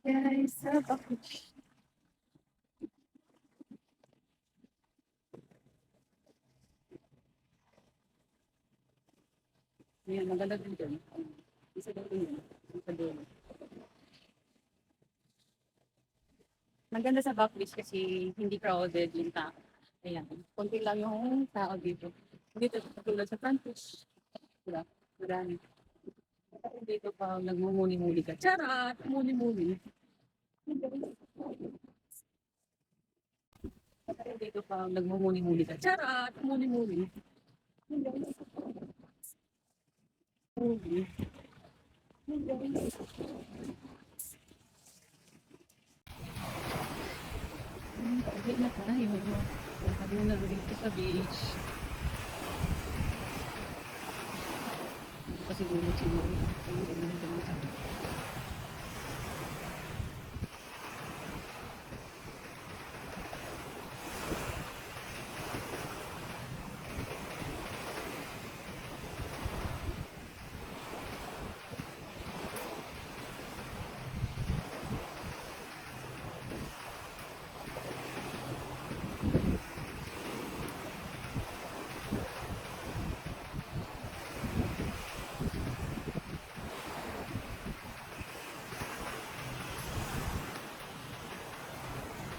Guys, sa bakit? Ayan, maganda din dyan. Isa daw din yun. Sa dulo. Maganda sa back beach kasi hindi crowded yung tao. Ayan, konti lang yung tao dito. Dito, tulad sa front beach. Diba? Marami. Dito pa nagmumuni-muni ka. Charot! Muni-muni. Dito pa nagmumuni-muni ka. Charot! Muni-muni. Muni. Pagod na tayo. Sabi na dito sa beach. Dito kasi gulo siguro.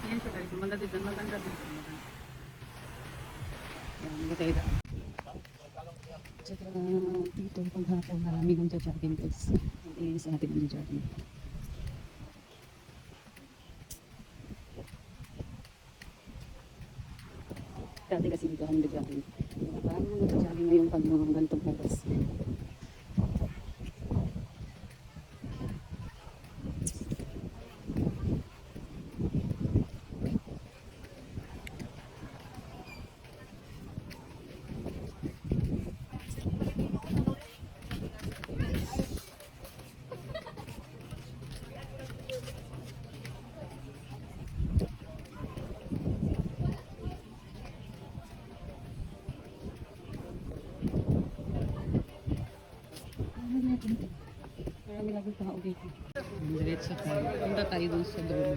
Ayan siya guys. Maganda dito. Maganda dito. Ayan, maganda dito. Tsaka dito paghapon marami nang jogging guys. Hindi sa atin ang jogging. Dati kasi dito kami nag-jogging. Parang nag-jogging ngayon pag mga gantong oras. Marami lagi tao dito. Diretso tayo. Punta tayo dun sa dulo.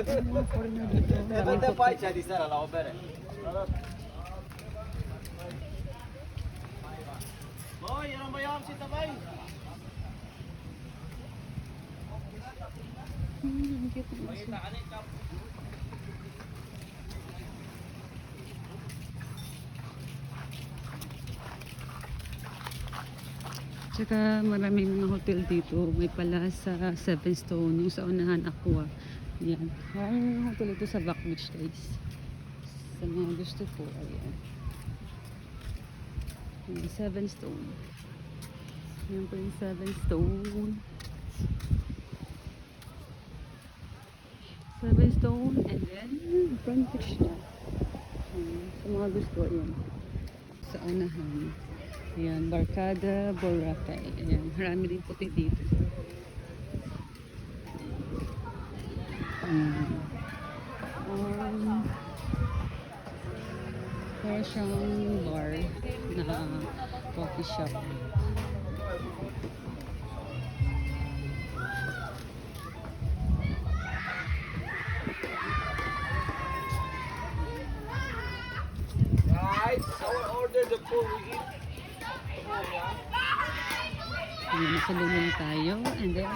Mga foreigner dito. Maraming foto. Ang cute ng aso. Tsaka maraming mga hotel dito. May pala sa Seven Stone, yung sa unahan Aqua. Yan. Ang hotel ito sa Back Beach guys. Sa mga gusto po, ayan. Yung Seven Stone. Yan po yung Seven Stone. Seven Stone and then front beach na. Sa mga gusto, ayan. Sa unahan. Ayan, Barkada, Boracay. Ayan, marami din puti dito. Kaya siyang bar na coffee shop. Guys, I order the food we eat. Ayan, nasa lulong tayo. And then,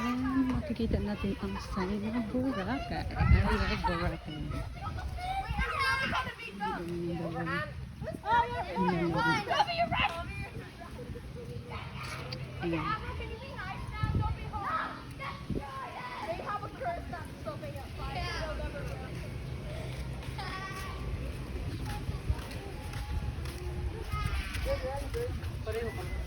makikita natin ang sign ng Boracay. I like Boracay. Ayan. Pareho kami.